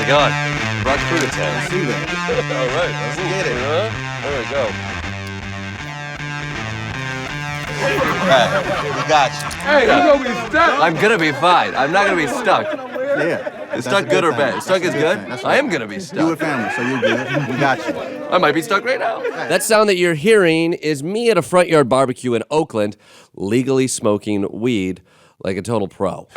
How's it going? Brought food to town. See that? All right, let's get it. There we go. Right, we got you. Hey, you're gonna be stuck. I'm gonna be fine. I'm not gonna be stuck. Yeah. Is stuck good or bad? Stuck is good? I am gonna be You stuck. with family, so you're good. We got you. I might be stuck right now. That sound that you're hearing is me at a front yard barbecue in Oakland, legally smoking weed like a total pro.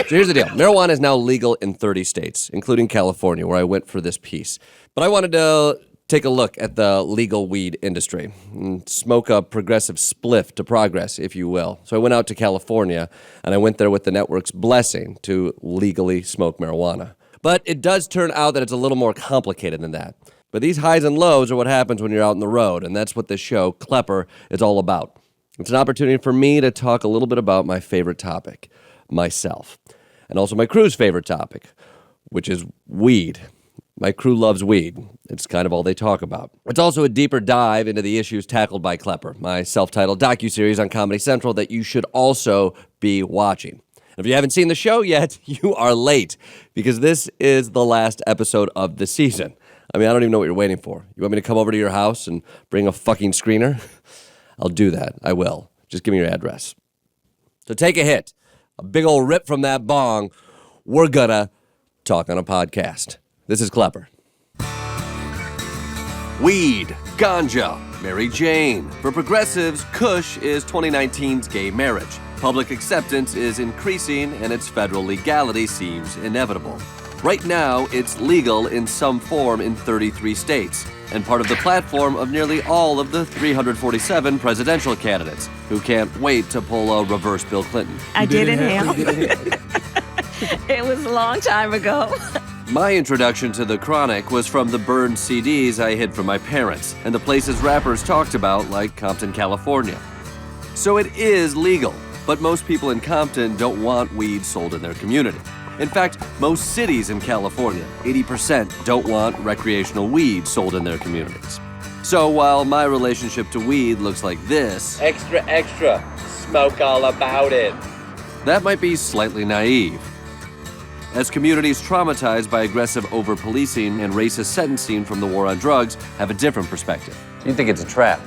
So here's the deal. Marijuana is now legal in 30 states, including California, where I went for this piece. But I wanted to take a look at the legal weed industry and smoke a progressive spliff to progress, if you will. So I went out to California, and I went there with the network's blessing to legally smoke marijuana. But it does turn out that it's a little more complicated than that. But these highs and lows are what happens when you're out on the road, and that's what this show, Klepper, is all about. It's an opportunity for me to talk a little bit about my favorite topic, myself, and also my crew's favorite topic, which is weed. My crew loves weed. It's kind of all they talk about. It's also a deeper dive into the issues tackled by Klepper, my self-titled docuseries on Comedy Central that you should also be watching. If you haven't seen the show yet, you are late, because this is the last episode of the season. I mean, I don't even know what you're waiting for. You want me to come over to your house and bring a fucking screener? I'll do that. I will. Just give me your address. So take a hit. A big old rip from that bong. We're gonna talk on a podcast. This is Klepper. Weed, ganja, Mary Jane. For progressives, Kush is 2019's gay marriage. Public acceptance is increasing, and its federal legality seems inevitable. Right now, it's legal in some form in 33 states, and part of the platform of nearly all of the 347 presidential candidates who can't wait to pull a reverse Bill Clinton. I did inhale. It was a long time ago. My introduction to the chronic was from the burned CDs I hid from my parents and the places rappers talked about, like Compton, California. So it is legal, but most people in Compton don't want weed sold in their community. In fact, most cities in California, 80%, don't want recreational weed sold in their communities. So while my relationship to weed looks like this, Extra, extra. Smoke all about it. that might be slightly naive. As communities traumatized by aggressive over-policing and racist sentencing from the war on drugs have a different perspective. You think it's a trap?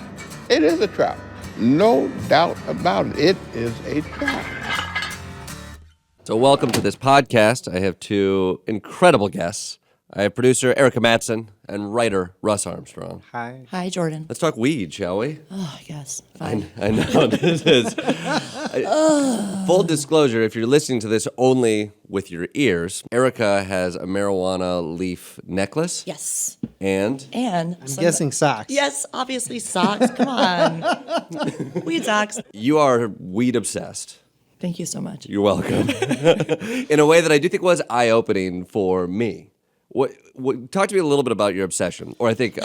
It is a trap. No doubt about it. It is a trap. So welcome to this podcast. I have two incredible guests. I have producer Erica Matson and writer Russ Armstrong. Hi. Hi, Jordan. Let's talk weed, shall we? Oh, yes. Fine. I know this is. Full disclosure, if you're listening to this only with your ears, Erica has a marijuana leaf necklace. Yes. And And I'm guessing socks. Yes, obviously socks. Come on. Weed socks. you are weed obsessed. Thank you so much. You're welcome. In a way that I do think was eye-opening for me. Talk to me a little bit about your obsession, or I think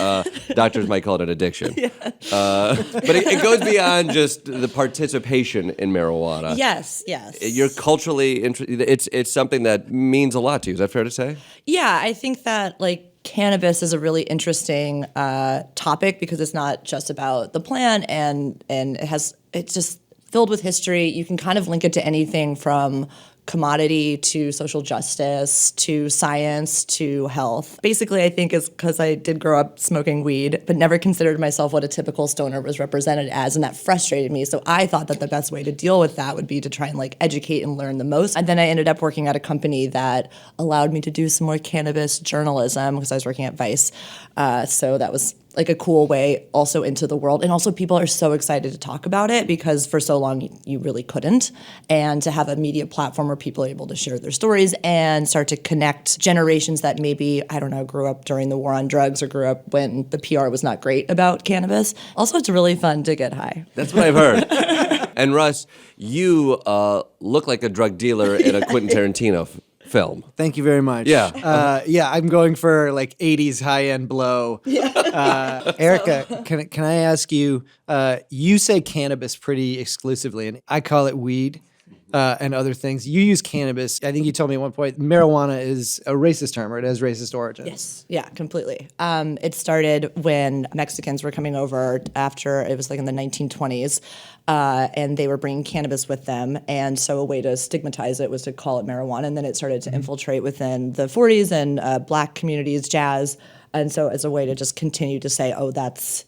doctors might call it an addiction. Yeah. But it goes beyond just the participation in marijuana. Yes. You're culturally interested. It's something that means a lot to you. Is that fair to say? Yeah, I think that cannabis is a really interesting topic because it's not just about the plant and it's just filled with history. You can kind of link it to anything from commodity to social justice to science to health. Basically, I think is because I did grow up smoking weed, but never considered myself what a typical stoner was represented as, and that frustrated me. So I thought that the best way to deal with that would be to try and educate and learn the most. And then I ended up working at a company that allowed me to do some more cannabis journalism because I was working at Vice. So that was a cool way also into the world. And also people are so excited to talk about it because for so long you really couldn't. And to have a media platform where people are able to share their stories and start to connect generations that maybe, grew up during the war on drugs or grew up when the PR was not great about cannabis. Also, it's really fun to get high. That's what I've heard. And Russ, you look like a drug dealer in a Quentin Tarantino film. Thank you very much. Yeah. I'm going for 80s high-end blow. Yeah. Erica, can I ask you, you say cannabis pretty exclusively, and I call it weed. and other things. You use cannabis. I think you told me at one point marijuana is a racist term, or it has racist origins. Yes. Yeah, completely. It started when Mexicans were coming over after, it was like in the 1920s, and they were bringing cannabis with them. And so a way to stigmatize it was to call it marijuana. And then it started to infiltrate within the 40s and black communities, jazz. And so as a way to just continue to say, oh, that's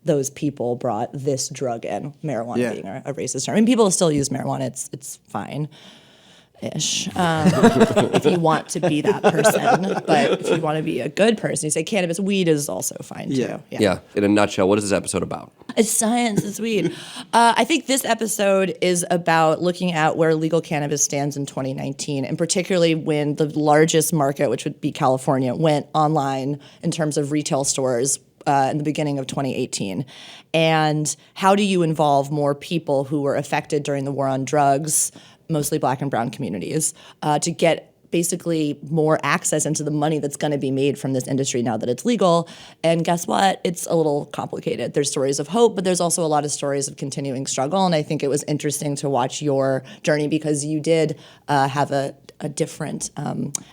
those people brought this drug in, marijuana being a racist term. I mean, people still use marijuana. It's fine-ish if you want to be that person. But if you want to be a good person, you say cannabis. Weed is also fine, too. Yeah. In a nutshell, what is this episode about? It's science. It's weed. I think this episode is about looking at where legal cannabis stands in 2019, and particularly when the largest market, which would be California, went online in terms of retail stores in the beginning of 2018. And how do you involve more people who were affected during the war on drugs, mostly black and brown communities, to get basically more access into the money that's going to be made from this industry now that it's legal? And guess what? It's a little complicated. There's stories of hope, but there's also a lot of stories of continuing struggle. And I think it was interesting to watch your journey because you did have a different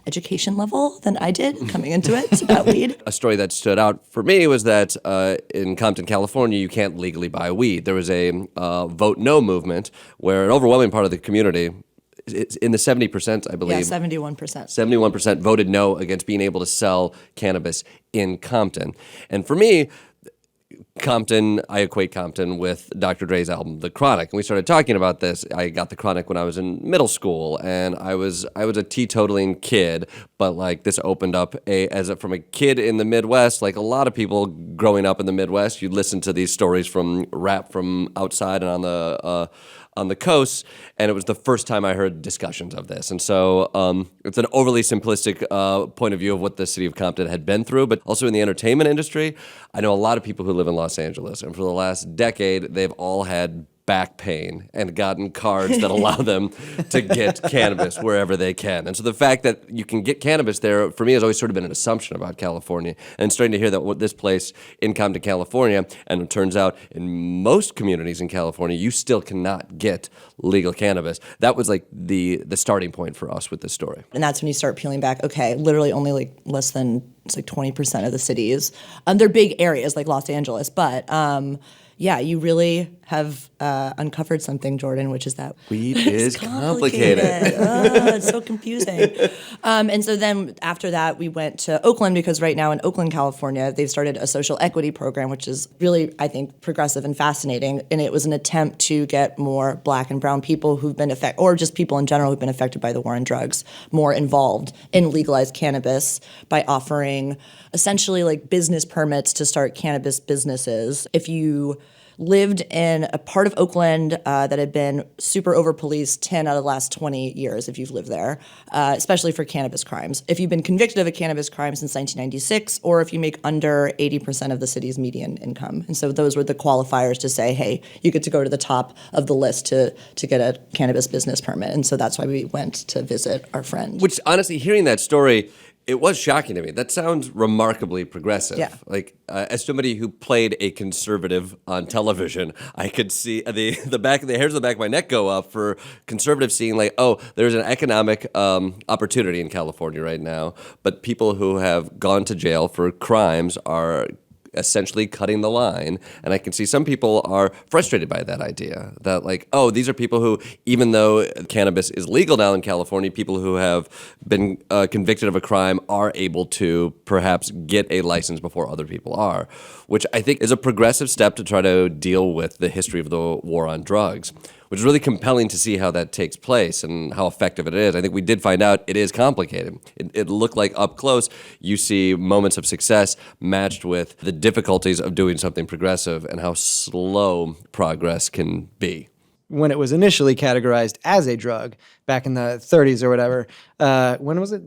education level than I did coming into it about weed. A story that stood out for me was that in Compton, California, you can't legally buy weed. There was a vote no movement where an overwhelming part of the community, it's in the 70%, I believe. Yeah, 71%. 71% voted no against being able to sell cannabis in Compton. And for me, Compton, I equate Compton with Dr. Dre's album, The Chronic. And we started talking about this. I got The Chronic when I was in middle school, and I was a teetotaling kid, but like this opened up from a kid in the Midwest, like a lot of people growing up in the Midwest, you listen to these stories from rap from outside and on the coast, and it was the first time I heard discussions of this. And so it's an overly simplistic point of view of what the city of Compton had been through, but also in the entertainment industry, I know a lot of people who live in Los Angeles, and for the last decade, they've all had back pain and gotten cards that allow them to get cannabis wherever they can. And so the fact that you can get cannabis there, for me, has always sort of been an assumption about California. And starting to hear that this place in Compton, California, and it turns out in most communities in California, you still cannot get legal cannabis. That was like the starting point for us with this story. And that's when you start peeling back, okay, literally only like less than, it's like 20% of the cities. They're big areas like Los Angeles, but yeah, you really have uncovered something, Jordan, which is that weed is complicated. It's so confusing. And so then after that, we went to Oakland because right now in Oakland, California, they've started a social equity program, which is really, I think, progressive and fascinating. And it was an attempt to get more black and brown people who've been affected, or just people in general who've been affected by the war on drugs, more involved in legalized cannabis by offering essentially like business permits to start cannabis businesses. If you lived in a part of Oakland that had been super over-policed 10 out of the last 20 years, if you've lived there, especially for cannabis crimes. If you've been convicted of a cannabis crime since 1996, or if you make under 80% of the city's median income. And so those were the qualifiers to say, hey, you get to go to the top of the list to get a cannabis business permit. And so that's why we went to visit our friend. Which, honestly, hearing that story, it was shocking to me. That sounds remarkably progressive. Yeah. Like, as somebody who played a conservative on television, I could see the hairs on the back of my neck go up for conservatives seeing like, oh, there's an economic opportunity in California right now, but people who have gone to jail for crimes are essentially cutting the line. And I can see some people are frustrated by that idea that like, oh, these are people who, even though cannabis is legal now in California, people who have been convicted of a crime are able to perhaps get a license before other people are, which I think is a progressive step to try to deal with the history of the war on drugs, which is really compelling to see how that takes place and how effective it is. I think we did find out it is complicated. It looked like up close, you see moments of success matched with the difficulties of doing something progressive and how slow progress can be. When it was initially categorized as a drug back in the 30s or whatever, when was it?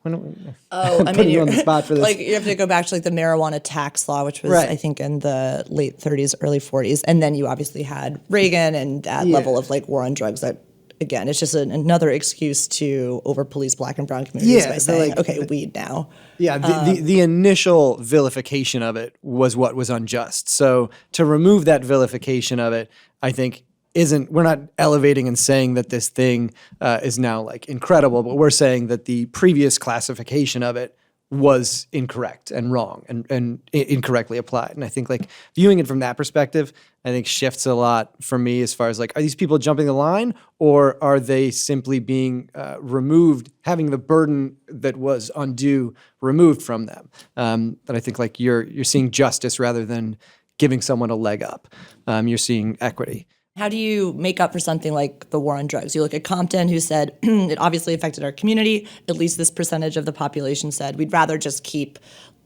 I mean, you're on the spot for this. Like you have to go back to like the marijuana tax law, which was right. I think in the late 30s, early 40s, and then you obviously had Reagan and that level of like war on drugs. That again, it's just another excuse to over police black and brown communities by saying, like, okay, weed now. Yeah, the initial vilification of it was what was unjust. So to remove that vilification of it, I think we're not elevating and saying that this thing is now like incredible, but we're saying that the previous classification of it was incorrect and wrong and incorrectly applied. And I think like viewing it from that perspective, I think shifts a lot for me as far as like, are these people jumping the line, or are they simply being removed, having the burden that was undue removed from them? But I think like you're seeing justice rather than giving someone a leg up. You're seeing equity. How do you make up for something like the war on drugs? You look at Compton, who said it obviously affected our community. At least this percentage of the population said we'd rather just keep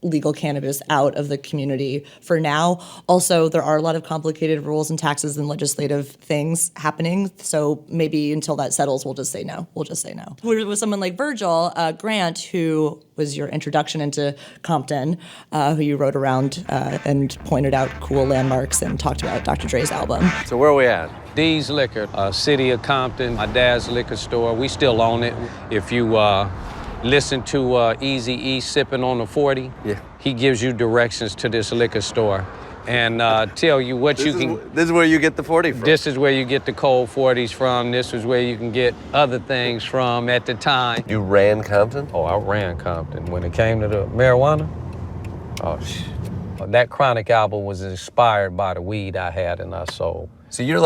legal cannabis out of the community for now. Also, there are a lot of complicated rules and taxes and legislative things happening. So maybe until that settles, we'll just say no. With someone like Virgil Grant, who was your introduction into Compton, who you rode around and pointed out cool landmarks and talked about Dr. Dre's album. So where are we at? D's Liquor, city of Compton, my dad's liquor store. We still own it. If you listen to Easy-E sipping on the 40, Yeah. he gives you directions to this liquor store and tell you what you can. This is where you get the 40 from. This is where you get the cold 40s from. This is where you can get other things from at the time. You ran Compton? Oh, I ran Compton. When it came to the marijuana, that Chronic album was inspired by the weed I had and I sold. So you're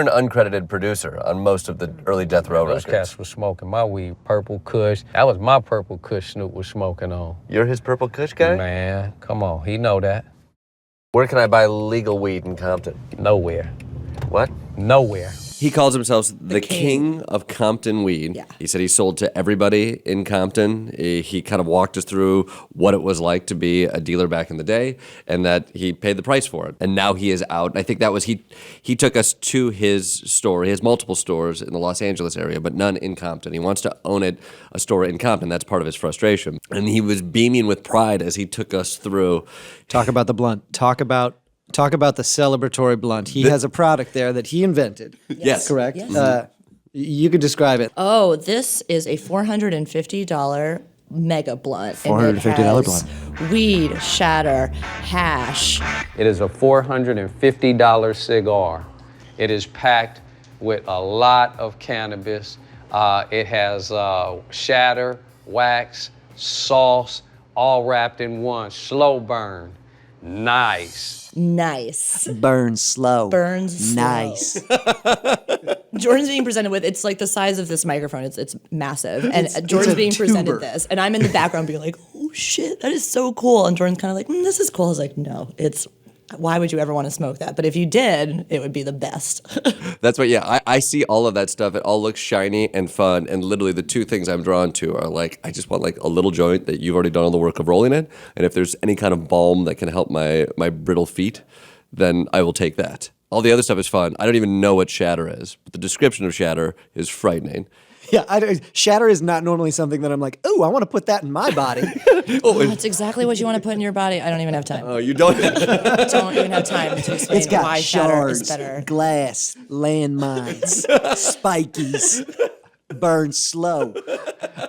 an uncredited producer on most of the early Death Row Those records. cats were smoking my weed, Purple Kush. That was my Purple Kush Snoop was smoking on. You're his Purple Kush guy? Man, come on, he know that. Where can I buy legal weed in Compton? Nowhere. What? Nowhere. He calls himself the king of Compton weed. Yeah. He said he sold to everybody in Compton. He kind of walked us through what it was like to be a dealer back in the day, and that he paid the price for it. And now he is out. And I think that was he took us to his store. He has multiple stores in the Los Angeles area, but none in Compton. He wants to own a store in Compton. That's part of his frustration. And he was beaming with pride as he took us through. Talk about the blunt. Talk about the celebratory blunt. He has a product there that he invented. Yes. Correct? Yes. You could describe it. Oh, this is a $450 mega blunt. And it $450 has blunt. Weed, shatter, hash. It is a $450 cigar. It is packed with a lot of cannabis. It has shatter, wax, sauce, all wrapped in one. Slow burn. Nice. Burns slow. Burns slow. Nice. Jordan's being presented with, it's like the size of this microphone. It's massive. And Jordan's a being presented tuber. this. And I'm in the background being like, oh shit, that is so cool. And Jordan's kind of like, this is cool. I was like, no, why would you ever want to smoke that? But if you did, it would be the best. That's what, yeah, I see all of that stuff. It all looks shiny and fun. And literally the two things I'm drawn to are like, I just want like a little joint that you've already done all the work of rolling it. And if there's any kind of balm that can help my brittle feet, then I will take that. All the other stuff is fun. I don't even know what shatter is, but the description of shatter is frightening. Yeah, shatter is not normally something that I'm like, oh, I want to put that in my body. That's exactly what you want to put in your body. I don't even have time. Oh, you don't? Don't even have time to explain It's got why shatter is shards, better. glass, landmines, spikies. Burns slow.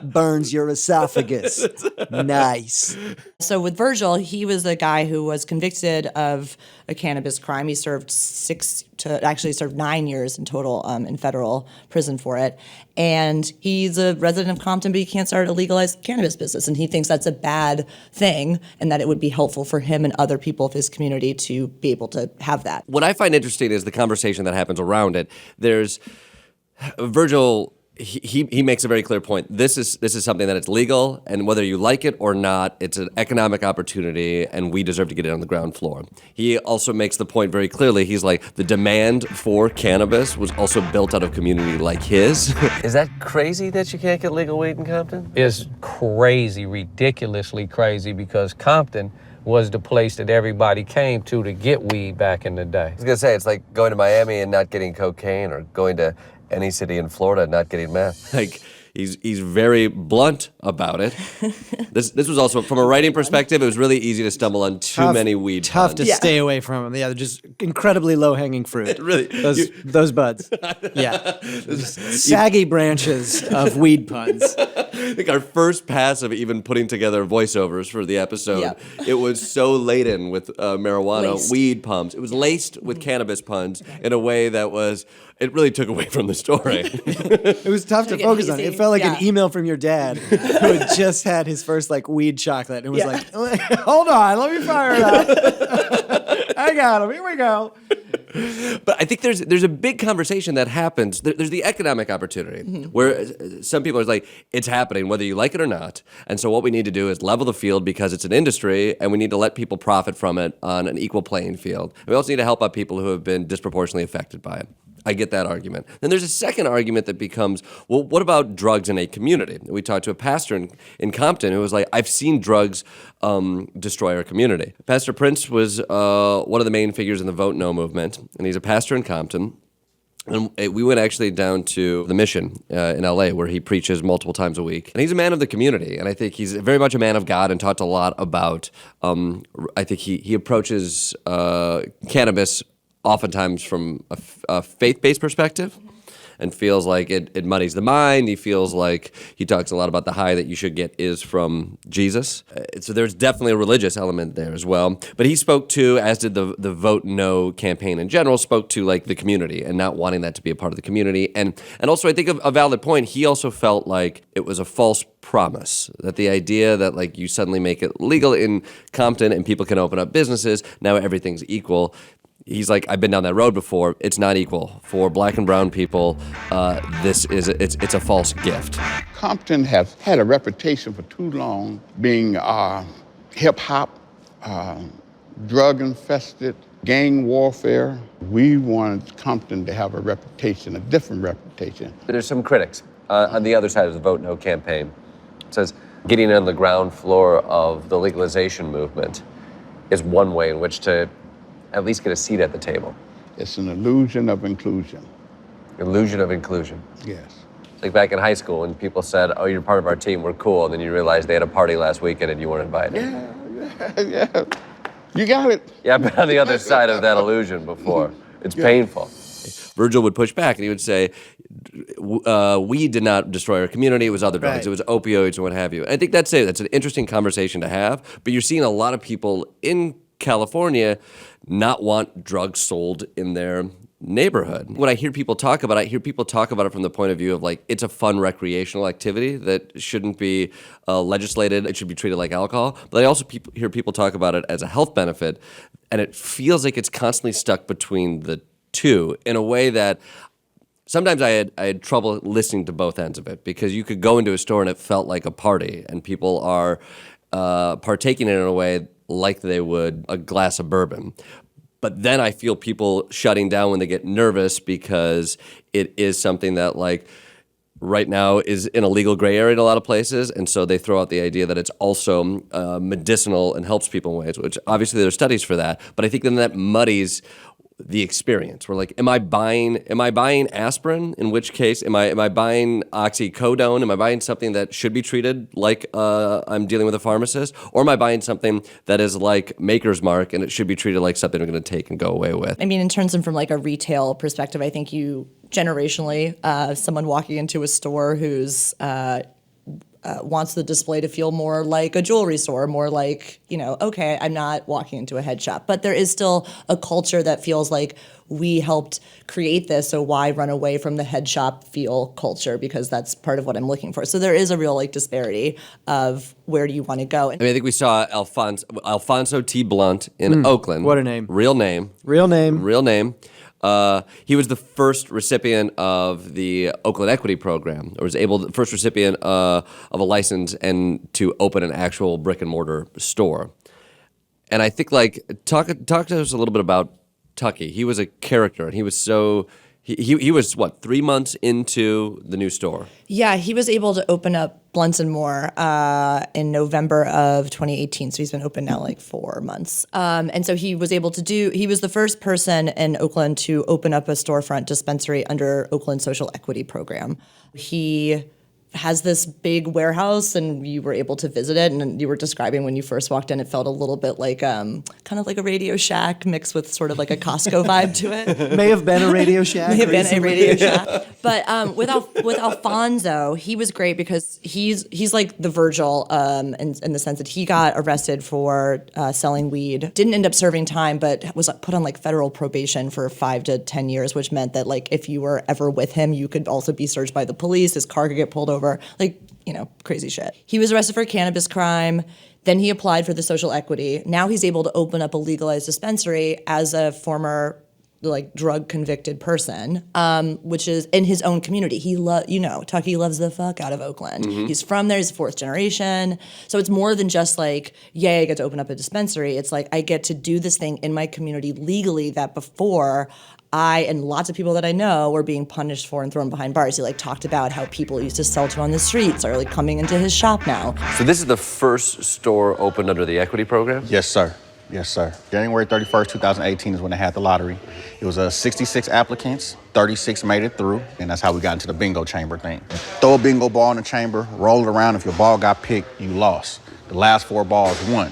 Burns your esophagus. Nice. So with Virgil, he was a guy who was convicted of a cannabis crime. He served 9 years in total in federal prison for it. And he's a resident of Compton, but he can't start a legalized cannabis business. And he thinks that's a bad thing and that it would be helpful for him and other people of his community to be able to have that. What I find interesting is the conversation that happens around it. There's Virgil. He makes a very clear point. This is something that it's legal, and whether you like it or not, it's an economic opportunity, and we deserve to get it on the ground floor. He also makes the point very clearly. He's like, the demand for cannabis was also built out of community like his. Is that crazy that you can't get legal weed in Compton? It's crazy, ridiculously crazy, because Compton was the place that everybody came to get weed back in the day. I was gonna say, it's like going to Miami and not getting cocaine, or going to any city in Florida and not getting meth. Like, He's very blunt about it. This was also, from a writing perspective, it was really easy to stumble on too many weed Tough puns. to stay away from them. Yeah, they're just incredibly low-hanging fruit. Really, those buds. Yeah, saggy branches of weed puns. I think our first pass of even putting together voiceovers for the episode, it was so laden with marijuana, weed puns. It was laced with cannabis puns in a way that it really took away from the story. It was tough to focus on. It felt like an email from your dad who had just had his first weed chocolate and was like, hold on, let me fire it up. I got him. Here we go. But I think there's a big conversation that happens. There's the economic opportunity where some people are like, it's happening whether you like it or not. And so what we need to do is level the field because it's an industry and we need to let people profit from it on an equal playing field. And we also need to help out people who have been disproportionately affected by it. I get that argument. Then there's a second argument that becomes, well, what about drugs in a community? We talked to a pastor in Compton who was like, I've seen drugs destroy our community. Pastor Prince was one of the main figures in the Vote No movement, and he's a pastor in Compton. And we went actually down to the Mission in LA where he preaches multiple times a week. And he's a man of the community. And I think he's very much a man of God and talked a lot about, I think he approaches cannabis oftentimes from a faith-based perspective and feels like it muddies the mind. He feels like he talks a lot about the high that you should get is from Jesus. So there's definitely a religious element there as well. But he spoke to, as did the Vote No campaign in general, spoke to the community and not wanting that to be a part of the community. And also I think a valid point, he also felt like it was a false promise, that the idea that you suddenly make it legal in Compton and people can open up businesses, now everything's equal. He's like, I've been down that road before. It's not equal. For black and brown people, it's a false gift. Compton has had a reputation for too long being hip-hop, drug-infested, gang warfare. We wanted Compton to have a reputation, a different reputation. There's some critics on the other side of the Vote No campaign. It says getting on the ground floor of the legalization movement is one way in which to at least get a seat at the table. It's an illusion of inclusion. Illusion of inclusion. Yes. It's like back in high school when people said, oh, you're part of our team, we're cool, and then you realize they had a party last weekend and you weren't invited. Yeah. You got it. Yeah, I've been on the other side of that illusion before. It's painful. Virgil would push back and he would say, weed did not destroy our community, it was other drugs, It was opioids and what have you. And I think that's an interesting conversation to have, but you're seeing a lot of people in California not want drugs sold in their neighborhood. When I hear people talk about it from the point of view of it's a fun recreational activity that shouldn't be legislated, it should be treated like alcohol. But I also hear people talk about it as a health benefit, and it feels like it's constantly stuck between the two in a way that sometimes I had trouble listening to both ends of it, because you could go into a store and it felt like a party, and people are partaking in it in a way like they would a glass of bourbon. But then I feel people shutting down when they get nervous because it is something that right now is in a legal gray area in a lot of places, and so they throw out the idea that it's also medicinal and helps people in ways, which obviously there's studies for that, but I think then that muddies the experience. We're am I buying aspirin? In which case, am I buying oxycodone? Am I buying something that should be treated like I'm dealing with a pharmacist? Or am I buying something that is like Maker's Mark and it should be treated like something I'm going to take and go away with? I mean, in terms of from a retail perspective, I think you generationally, someone walking into a store who's wants the display to feel more like a jewelry store, more like, okay, I'm not walking into a head shop. But there is still a culture that feels like we helped create this, so why run away from the head shop feel culture? Because that's part of what I'm looking for. So there is a real disparity of where do you want to go. I think we saw Alfonso T. Blunt in Oakland. What a name. Real name. He was the first recipient of the Oakland Equity Program, or was the first recipient of a license and to open an actual brick and mortar store. And I think talk to us a little bit about Tucky. He was a character, and he was he was 3 months into the new store. Yeah, he was able to open up Blunts and More in November of 2018. So he's been open now 4 months. And so he was able to he was the first person in Oakland to open up a storefront dispensary under Oakland Social Equity Program. He has this big warehouse, and you were able to visit it, and you were describing when you first walked in, it felt a little bit like kind of like a Radio Shack mixed with sort of like a Costco vibe to it. May have been a Radio Shack. May have been a recently. Radio Shack. But with Alfonso, he was great because he's like the Virgil in the sense that he got arrested for selling weed, didn't end up serving time, but was put on like federal probation for 5 to 10 years, which meant that like if you were ever with him, you could also be searched by the police. His car could get pulled over. Like, crazy shit. He was arrested for a cannabis crime. Then he applied for the social equity. Now he's able to open up a legalized dispensary as a former like drug convicted person, which is in his own community. Tucky loves the fuck out of Oakland. Mm-hmm. He's from there. He's 4th generation. So it's more than just like, yay, I get to open up a dispensary. It's like I get to do this thing in my community legally that before I and lots of people that I know were being punished for and thrown behind bars. He like talked about how people used to sell to on the streets are like coming into his shop now. So this is the first store opened under the equity program? Yes, sir. Yes, sir. January 31st, 2018 is when they had the lottery. It was 66 applicants, 36 made it through, and that's how we got into the bingo chamber thing. Throw a bingo ball in the chamber, roll it around. If your ball got picked, you lost. The last 4 balls won.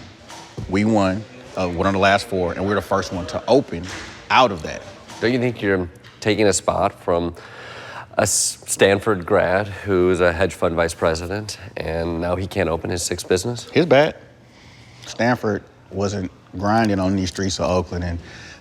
We won, one of the last 4, and we're the first one to open out of that. Don't you think you're taking a spot from a Stanford grad who's a hedge fund vice president, and now he can't open his 6th business? His bad. Stanford wasn't grinding on these streets of Oakland and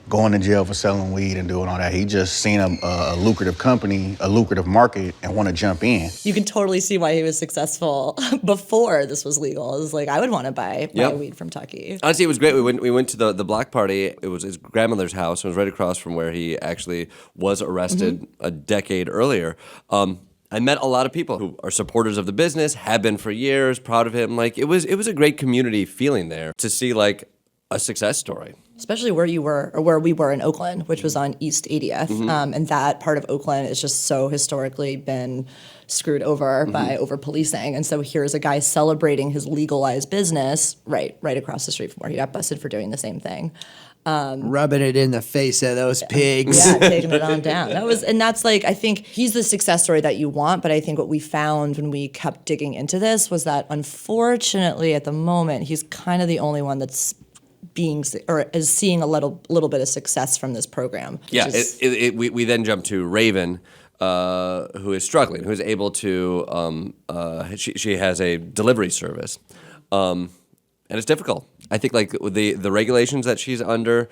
going to jail for selling weed and doing all that. He just seen a lucrative company, a lucrative market, and want to jump in. You can totally see why he was successful before this was legal. It was like, I would want to buy weed from Tucky. Honestly, it was great. We went to the block party. It was his grandmother's house. It was right across from where he actually was arrested a decade earlier. I met a lot of people who are supporters of the business, have been for years, proud of him. Like it was a great community feeling there to see like a success story. Especially where you were, or where we were in Oakland, which was on East 80th. And that part of Oakland is just so historically been screwed over by over-policing. And so here's a guy celebrating his legalized business right across the street from where he got busted for doing the same thing. Rubbing it in the face of those pigs. Yeah, taking it on down. That's like, I think he's the success story that you want, but I think what we found when we kept digging into this was that unfortunately at the moment, he's kind of the only one that's is seeing a little bit of success from this program. Yeah, we then jump to Raven, who is struggling, who is able to, she has a delivery service, and it's difficult. I think like the regulations that she's under,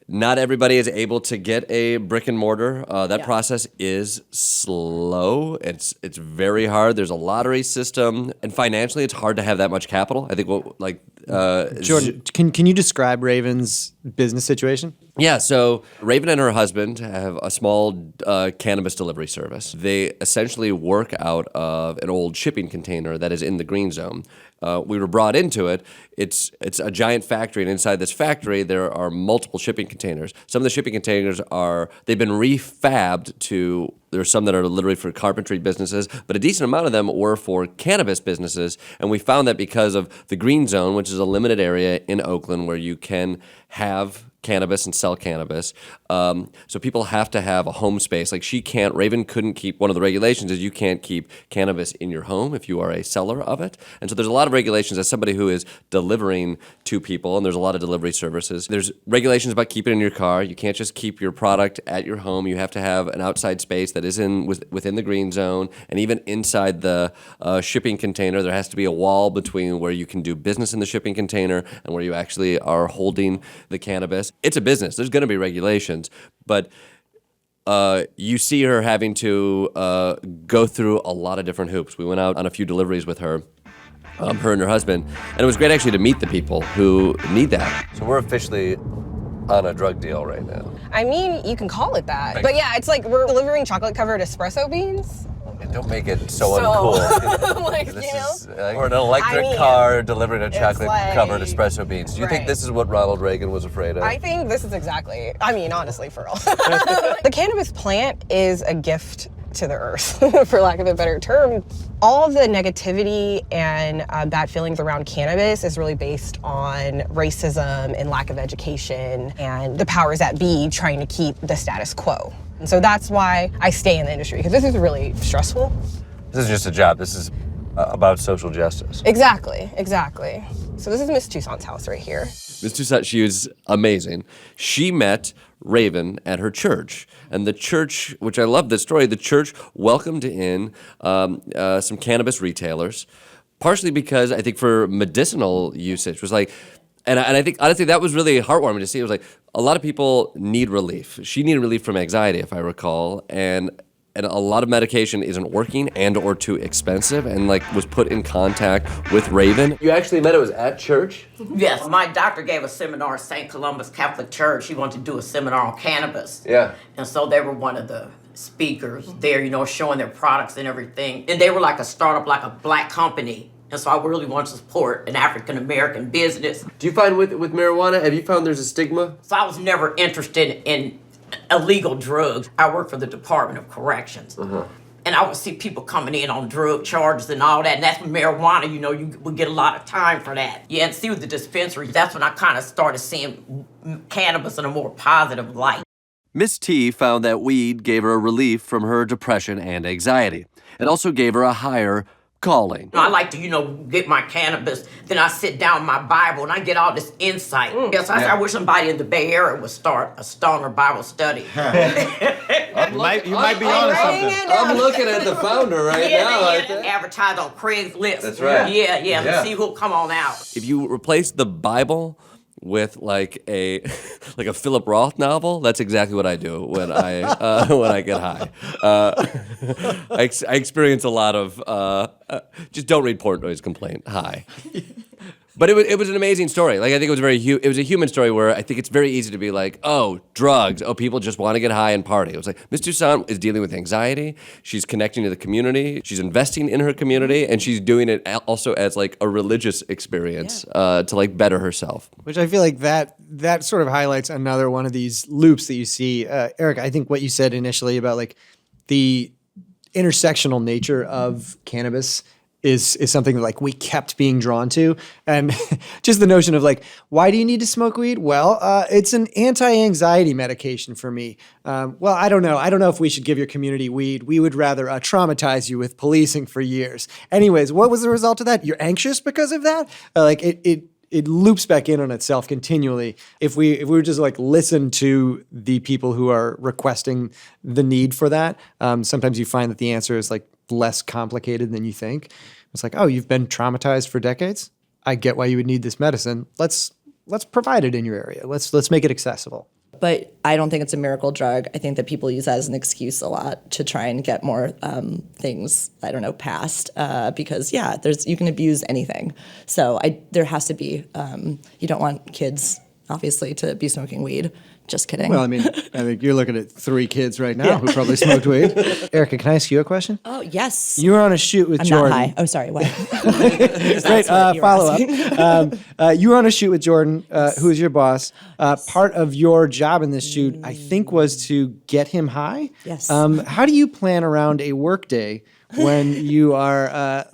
not everybody is able to get a brick and mortar. That process is slow. It's very hard. There's a lottery system, and financially, it's hard to have that much capital. I think Jordan, can you describe Raven's business situation? Yeah, so Raven and her husband have a small cannabis delivery service. They essentially work out of an old shipping container that is in the green zone. We were brought into it. It's a giant factory, and inside this factory, there are multiple shipping containers. Some of the shipping containers they've been refabbed to, there are some that are literally for carpentry businesses, but a decent amount of them were for cannabis businesses. And we found that because of the green zone, which is a limited area in Oakland where you can have cannabis and sell cannabis. So people have to have a home space. Like Raven couldn't keep, one of the regulations is you can't keep cannabis in your home if you are a seller of it. And so there's a lot of regulations as somebody who is delivering to people, and there's a lot of delivery services. There's regulations about keeping it in your car. You can't just keep your product at your home. You have to have an outside space that is within the green zone. And even inside the shipping container, there has to be a wall between where you can do business in the shipping container and where you actually are holding the cannabis. It's a business. There's going to be regulations, but you see her having to go through a lot of different hoops. We went out on a few deliveries with her, her and her husband, and it was great actually to meet the people who need that. So we're officially on a drug deal right now. I mean, you can call it that. But yeah, it's like we're delivering chocolate-covered espresso beans. And don't make it so uncool. Like, This you know? is, or an electric car delivering a chocolate-covered like- espresso beans. Do you think Right. this is what Ronald Reagan was afraid of? I think this is exactly, honestly, for real. The cannabis plant is a gift to the earth, for lack of a better term. All the negativity and bad feelings around cannabis is really based on racism and lack of education and the powers that be trying to keep the status quo. And so that's why I stay in the industry, because this is really stressful. This This is just a job. This is about social justice. Exactly. So this is Miss Toussaint's house right here. Miss Toussaint, she was amazing. She met Raven at her church. And the church, which I love this story, the church welcomed in some cannabis retailers, partially because I think for medicinal usage was like, and I think honestly that was really heartwarming to see. It was like a lot of people need relief. She needed relief from anxiety, if I recall, and a lot of medication isn't working and or too expensive, and like was put in contact with Raven. You actually met, it was at church? Yes, my doctor gave a seminar at St. Columbus Catholic Church. He wanted to do a seminar on cannabis. Yeah. And so they were one of the speakers there, you know, showing their products and everything. And they were like a startup, like a black company. And so I really want to support an African-American business. Do you find with marijuana, have you found there's a stigma? So I was never interested in illegal drugs. I work for the Department of Corrections. And I would see people coming in on drug charges and all that. And that's when marijuana, you know, you would get a lot of time for that. Yeah, and see with the dispensary, that's when I kind of started seeing cannabis in a more positive light. Miss T found that weed gave her a relief from her depression and anxiety. It also gave her a higher calling. I like to, you know, get my cannabis, then I sit down with my Bible and I get all this insight. Yes, I wish somebody in the Bay Area would start a stoner Bible study. You might be on something. I'm looking at the founder right now. Advertise on Craigslist. That's right. Yeah. Let's see who'll come on out. If you replace the Bible with like a Philip Roth novel, that's exactly what I do when I get high. I experience a lot of just don't read Portnoy's complaint. High. But it was an amazing story. Like I think it was a human story where I think it's very easy to be like, oh, drugs, oh, people just want to get high and party. It was like Miss Toussaint is dealing with anxiety. She's connecting to the community. She's investing in her community, and she's doing it also as like a religious experience to like better herself. Which I feel like that sort of highlights another one of these loops that you see. Erica, I think what you said initially about like the intersectional nature of cannabis is something that like we kept being drawn to. And just the notion of like, why do you need to smoke weed? Well, it's an anti-anxiety medication for me. Well, I don't know. I don't know if we should give your community weed. We would rather traumatize you with policing for years. Anyways, what was the result of that? You're anxious because of that? It loops back in on itself continually. If we were just like listen to the people who are requesting the need for that, sometimes you find that the answer is like less complicated than you think. It's like, oh, you've been traumatized for decades? I get why you would need this medicine. Let's provide it in your area. Let's make it accessible. But I don't think it's a miracle drug. I think that people use that as an excuse a lot to try and get more things, passed. Because you can abuse anything. So there has to be. You don't want kids, obviously, to be smoking weed. Just kidding. Well, I mean, I think you're looking at 3 kids right now who probably smoked weed. Erica, can I ask you a question? Oh, yes. You were on a shoot with Jordan. I'm not high. Oh, sorry. What? Great. Follow-up. You were on a shoot with Jordan, who is your boss. Part of your job in this shoot, I think, was to get him high. Yes. How do you plan around a work day when you are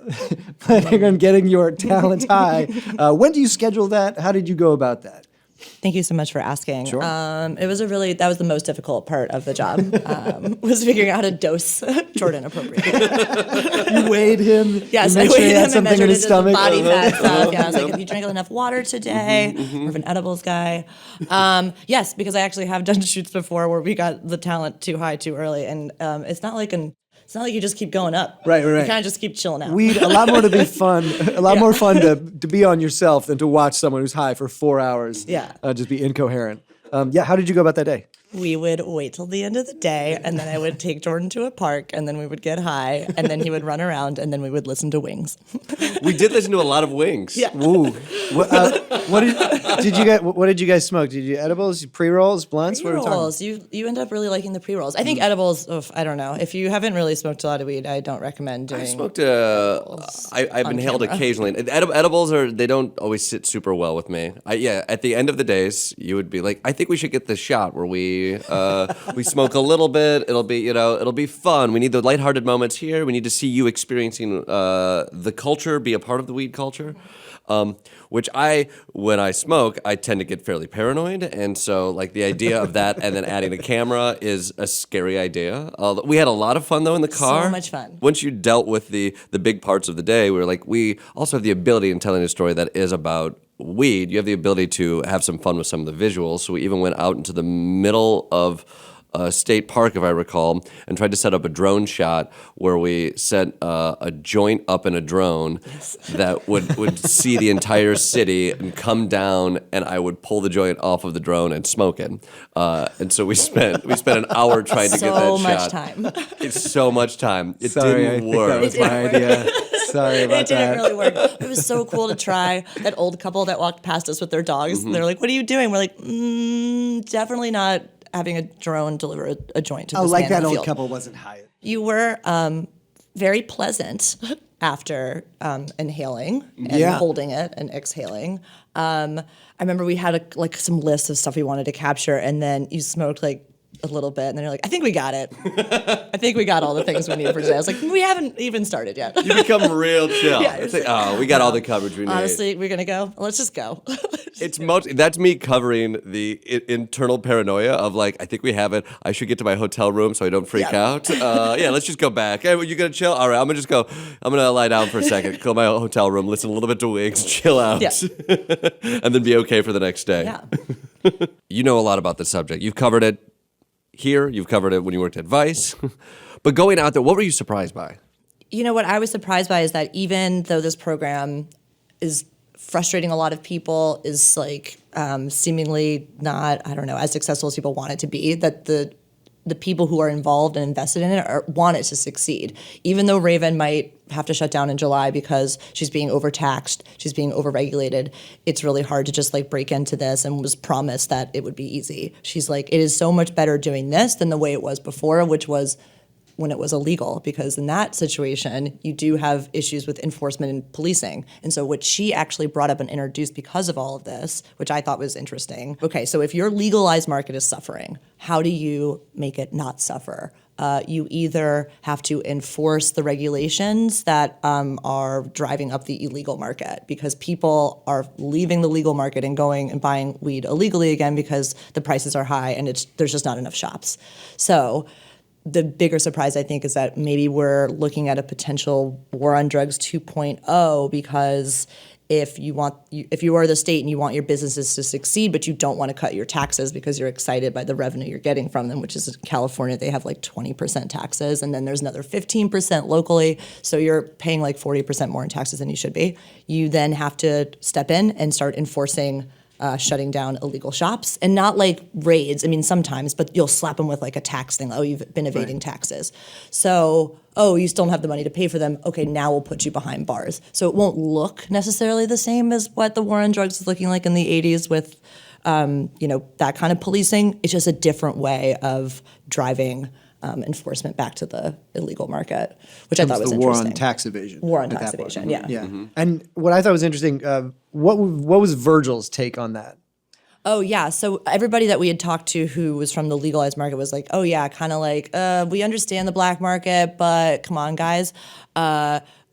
planning on getting your talent high? When do you schedule that? How did you go about that? Thank you so much for asking. Sure. That was the most difficult part of the job, was figuring out how to dose Jordan appropriately. You weighed him. Yes, you I made sure he weighed had him and something in measured his his stomach. body fat stuff. Yeah, I was like, if you drank enough water today, more of an edibles guy. Yes, because I actually have done shoots before where we got the talent too high too early, and it's not like you just keep going up. Right. You kind of just keep chilling out. Weed, a lot more to be fun, a lot more fun to be on yourself than to watch someone who's high for 4 hours. Yeah. Just be incoherent. How did you go about that day? We would wait till the end of the day, and then I would take Jordan to a park, and then we would get high, and then he would run around, and then we would listen to Wings. We did listen to a lot of Wings. Yeah. Ooh. What did you guys smoke? Did you edibles, pre-rolls, blunts? What are we Pre-rolls. talking? You end up really liking the pre-rolls. I think edibles, I don't know. If you haven't really smoked a lot of weed, I don't recommend doing I smoked I've inhaled camera. occasionally. Edibles they don't always sit super well with me. At the end of the days, you would be like, I think we should get this shot where we We smoke a little bit. It'll be fun. We need the lighthearted moments here. We need to see you experiencing the culture, be a part of the weed culture. Which when I smoke, I tend to get fairly paranoid. And so, like, the idea of that and then adding a camera is a scary idea. We had a lot of fun, though, in the car. So much fun. Once you dealt with the big parts of the day, we also have the ability in telling a story that is about weed. You have the ability to have some fun with some of the visuals. So we even went out into the middle of a state park, if I recall, and tried to set up a drone shot where we set a joint up in a drone that would see the entire city and come down, and I would pull the joint off of the drone and smoke it. And so we spent an hour trying to get that shot. So much time. It's so much time. It Sorry, didn't I work. think that was my idea. Sorry about It didn't really work. It was so cool to try. That old couple that walked past us with their dogs, and they're like, "What are you doing?" We're like, "Definitely not having a drone deliver a joint to this man in that the old field." couple wasn't high. You were very pleasant after inhaling and holding it and exhaling. I remember we had some list of stuff we wanted to capture, and then you smoked like a little bit, and then you're like, I think we got it. I think we got all the things we need for today. I was like, we haven't even started yet. You become real chill. Yeah, It's like, oh, we got all the coverage we need. Honestly, we're going to go. Let's just go. That's me covering the internal paranoia of like, I think we have it. I should get to my hotel room so I don't freak out. Let's just go back. Hey, you gonna chill? All right, I'm gonna just go. I'm gonna lie down for a second, go to my hotel room, listen a little bit to Wigs, chill out, and then be okay for the next day. Yeah. You know a lot about the subject. You've covered it here. You've covered it when you worked at Vice. But going out there, what were you surprised by? You know, what I was surprised by is that even though this program is frustrating a lot of people, is like seemingly not, I don't know, as successful as people want it to be, that the people who are involved and invested in it want it to succeed. Even though Raven might have to shut down in July because she's being overtaxed, she's being overregulated, it's really hard to just like break into this, and was promised that it would be easy. She's like, it is so much better doing this than the way it was before, which was when it was illegal, because in that situation, you do have issues with enforcement and policing. And so what she actually brought up and introduced because of all of this, which I thought was interesting. Okay, so if your legalized market is suffering, how do you make it not suffer? You either have to enforce the regulations that are driving up the illegal market, because people are leaving the legal market and going and buying weed illegally again because the prices are high and there's just not enough shops. So the bigger surprise, I think, is that maybe we're looking at a potential war on drugs 2.0, because if you are the state and you want your businesses to succeed, but you don't want to cut your taxes because you're excited by the revenue you're getting from them, which is in California, they have like 20% taxes, and then there's another 15% locally, so you're paying like 40% more in taxes than you should be. You then have to step in and start enforcing shutting down illegal shops, and not like raids. I mean, sometimes, but you'll slap them with like a tax thing. Oh, you've been evading taxes. So, you still don't have the money to pay for them. Okay, now we'll put you behind bars. So it won't look necessarily the same as what the war on drugs is looking like in the 80s with, that kind of policing. It's just a different way of driving enforcement back to the illegal market, which I thought was the interesting. war on tax evasion. War on tax evasion, yeah. Yeah. And what I thought was interesting, what was Virgil's take on that? Oh, yeah. So everybody that we had talked to who was from the legalized market was like, oh, yeah, kind of like, we understand the black market, but come on, guys.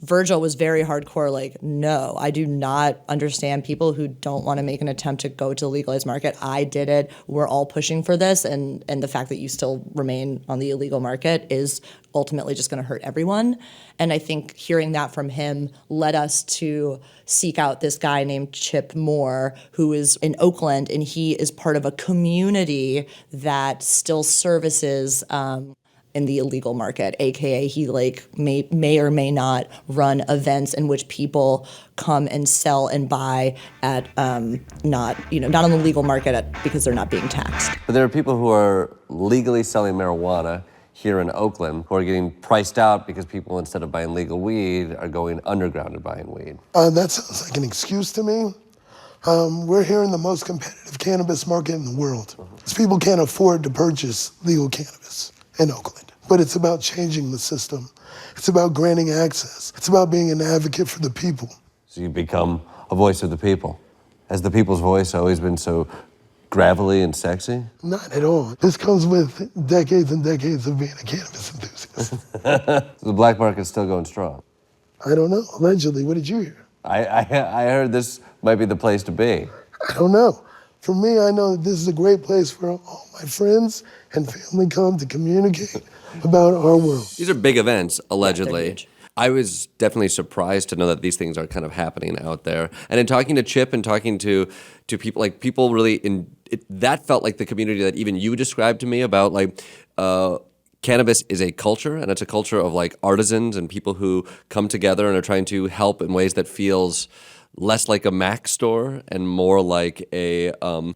Virgil was very hardcore, like, no, I do not understand people who don't want to make an attempt to go to the legalized market. I did it. We're all pushing for this. And the fact that you still remain on the illegal market is ultimately just going to hurt everyone. And I think hearing that from him led us to seek out this guy named Chip Moore, who is in Oakland, and he is part of a community that still services in the illegal market, aka he like may or may not run events in which people come and sell and buy at not on the legal market because they're not being taxed. But there are people who are legally selling marijuana here in Oakland who are getting priced out because people, instead of buying legal weed, are going underground and buying weed. That sounds like an excuse to me. We're here in the most competitive cannabis market in the world. These people can't afford to purchase legal cannabis in Oakland. But it's about changing the system. It's about granting access. It's about being an advocate for the people. So you become a voice of the people. Has the people's voice always been so gravelly and sexy? Not at all. This comes with decades and decades of being a cannabis enthusiast. The black market's still going strong. I don't know. Allegedly, what did you hear? I heard this might be the place to be. I don't know. For me, I know that this is a great place where all my friends and family come to communicate about our world. These are big events, allegedly. they're huge. I was definitely surprised to know that these things are kind of happening out there. And in talking to Chip and talking to people, like people really, that felt like the community that even you described to me about like, cannabis is a culture, and it's a culture of like artisans and people who come together and are trying to help in ways that feels less like a Mac store and more like an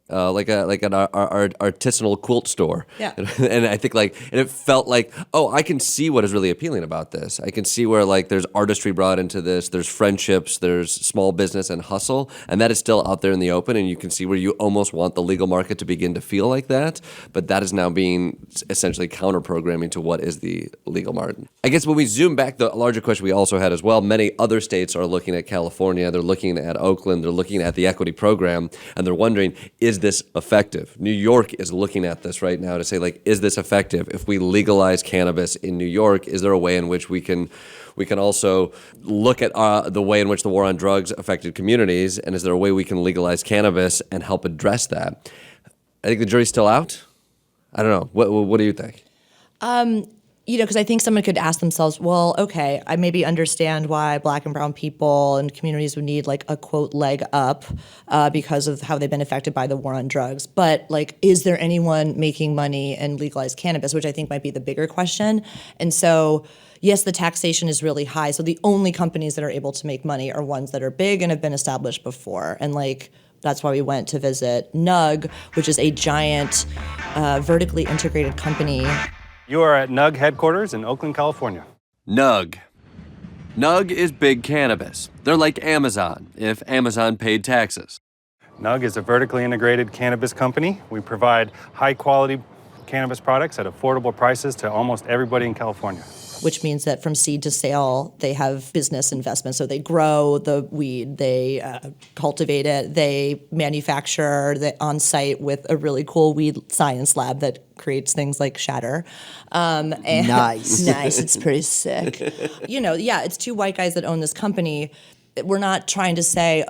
artisanal quilt store. Yeah. And I think and it felt like, oh, I can see what is really appealing about this. I can see where like there's artistry brought into this, there's friendships, there's small business and hustle, and that is still out there in the open, and you can see where you almost want the legal market to begin to feel like that, but that is now being essentially counter-programming to what is the legal market. I guess when we zoom back, the larger question we also had as well, many other states are looking at California, they're looking at Oakland, they're looking at the equity program, and they're wondering, is this effective? New York is looking at this right now to say, like, is this effective? If we legalize cannabis in New York, is there a way in which we can also look at the way in which the war on drugs affected communities, and is there a way we can legalize cannabis and help address that? I think the jury's still out. I don't know. What do you think? Because I think someone could ask themselves, well, okay, I maybe understand why Black and brown people and communities would need like a quote leg up because of how they've been affected by the war on drugs. But like, is there anyone making money in legalized cannabis, which I think might be the bigger question. And so, yes, the taxation is really high. So the only companies that are able to make money are ones that are big and have been established before. And like, that's why we went to visit Nug, which is a giant vertically integrated company. You are at Nug headquarters in Oakland, California. Nug. Nug is big cannabis. They're like Amazon, if Amazon paid taxes. Nug is a vertically integrated cannabis company. We provide high-quality cannabis products at affordable prices to almost everybody in California. Which means that from seed to sale, they have business investment. So they grow the weed, they cultivate it, they manufacture it on site with a really cool weed science lab that creates things like shatter. Nice. Nice, it's pretty sick. It's two white guys that own this company. We're not trying to say,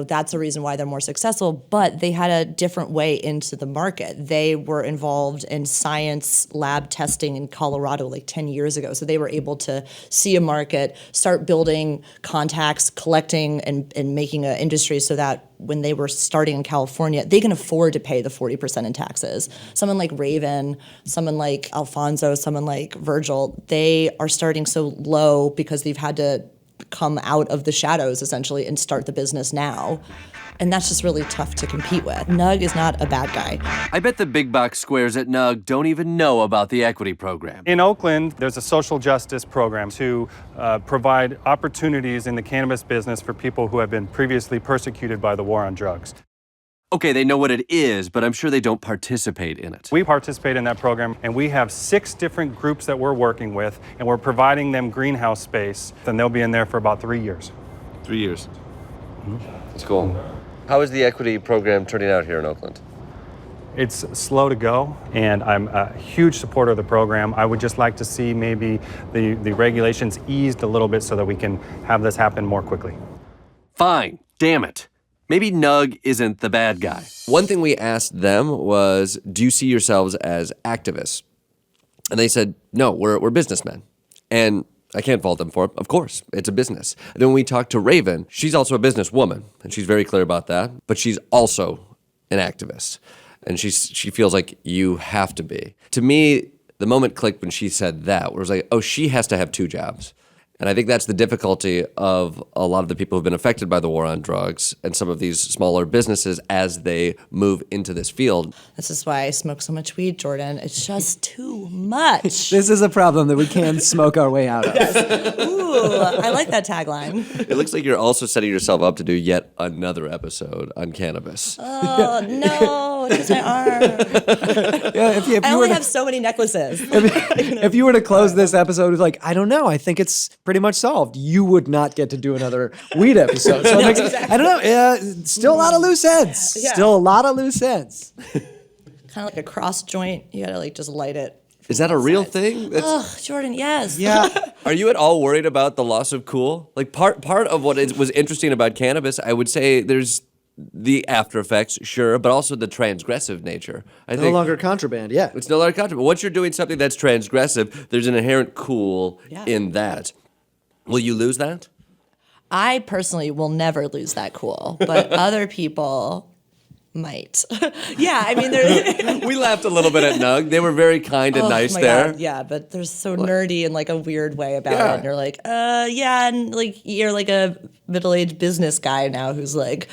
that's a reason why they're more successful, but they had a different way into the market. They were involved in science lab testing in Colorado like 10 years ago. So they were able to see a market, start building contacts, collecting and making an industry so that when they were starting in California, they can afford to pay the 40% in taxes. Someone like Raven, someone like Alfonso, someone like Virgil, they are starting so low because they've had to come out of the shadows essentially and start the business now. And that's just really tough to compete with. Nug is not a bad guy. I bet the big box squares at Nug don't even know about the equity program. In Oakland, there's a social justice program to provide opportunities in the cannabis business for people who have been previously persecuted by the war on drugs. Okay, they know what it is, but I'm sure they don't participate in it. We participate in that program, and we have 6 different groups that we're working with, and we're providing them greenhouse space, and they'll be in there for about 3 years. 3 years. That's cool. How is the equity program turning out here in Oakland? It's slow to go, and I'm a huge supporter of the program. I would just like to see maybe the regulations eased a little bit so that we can have this happen more quickly. Fine, damn it. Maybe Nug isn't the bad guy. One thing we asked them was, do you see yourselves as activists? And they said, no, we're businessmen. And I can't fault them for it. Of course, it's a business. And then when we talked to Raven, she's also a businesswoman, and she's very clear about that, but she's also an activist. And she feels like you have to be. To me, the moment clicked when she said that, where it was like, oh, she has to have 2 jobs. And I think that's the difficulty of a lot of the people who've been affected by the war on drugs and some of these smaller businesses as they move into this field. This is why I smoke so much weed, Jordan. It's just too much. This is a problem that we can smoke our way out of. Yes. Ooh, I like that tagline. It looks like you're also setting yourself up to do yet another episode on cannabis. Oh, no. no, it's just my arm. Yeah, if you I were only to, have so many necklaces. if you were to close this episode with like, I don't know, I think it's pretty much solved, you would not get to do another weed episode. So it makes, I don't know, still a lot of loose ends. Yeah. Still a lot of loose ends. Kind of like a cross joint. You gotta like just light it. Is that a real thing? Oh, Jordan, yes. Yeah. Are you at all worried about the loss of cool? Like part of what was interesting about cannabis, I would say there's the after effects, sure, but also the transgressive nature. I No think longer contraband, yeah. it's no longer contraband. Once you're doing something that's transgressive, there's an inherent cool Yeah. in that. Will you lose that? I personally will never lose that cool, but other people might. Yeah, I mean, We laughed a little bit at Nug. They were very kind and nice my there. God, yeah, but they're so nerdy in like a weird way about Yeah. it. And you're like, yeah, and like you're like a middle-aged business guy now who's like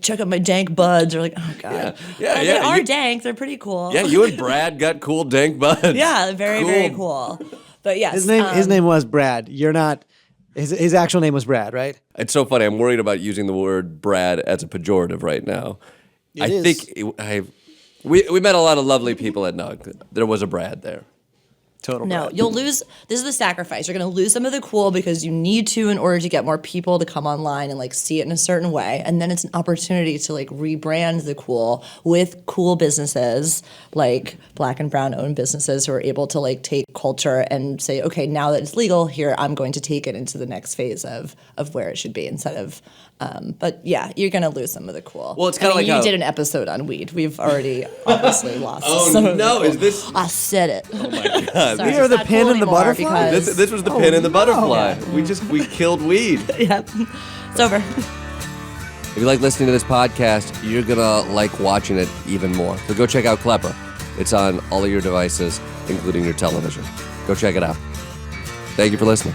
check out my dank buds. Or like, oh god, Yeah, But yeah, they are you- dank. They're pretty cool. Yeah, you and Brad got cool dank buds. Yeah, very very cool. But yes, His name was Brad. You're not. His actual name was Brad, right? It's so funny. I'm worried about using the word Brad as a pejorative right now. We met a lot of lovely people at Nug. There was a Brad there. Total. No, Brad. you'll lose. This is the sacrifice. You're going to lose some of the cool because you need to in order to get more people to come online and like see it in a certain way. And then it's an opportunity to like rebrand the cool with cool businesses like Black and brown owned businesses who are able to like take culture and say, okay, now that it's legal here, I'm going to take it into the next phase of where it should be instead of. But yeah, you're going to lose some of the cool. Well, it's kinda like you how- did an episode on weed. We've already obviously lost. Oh, some of no, the is this- cool. I said it. Oh my God. Sorry, You're it's the not pin cool in the anymore butterfly? because- This was the pin in the butterfly. We killed weed. Yep. It's over. If you like listening to this podcast, you're gonna like watching it even more. So go check out Klepper. It's on all of your devices, including your television. Go check it out. Thank you for listening.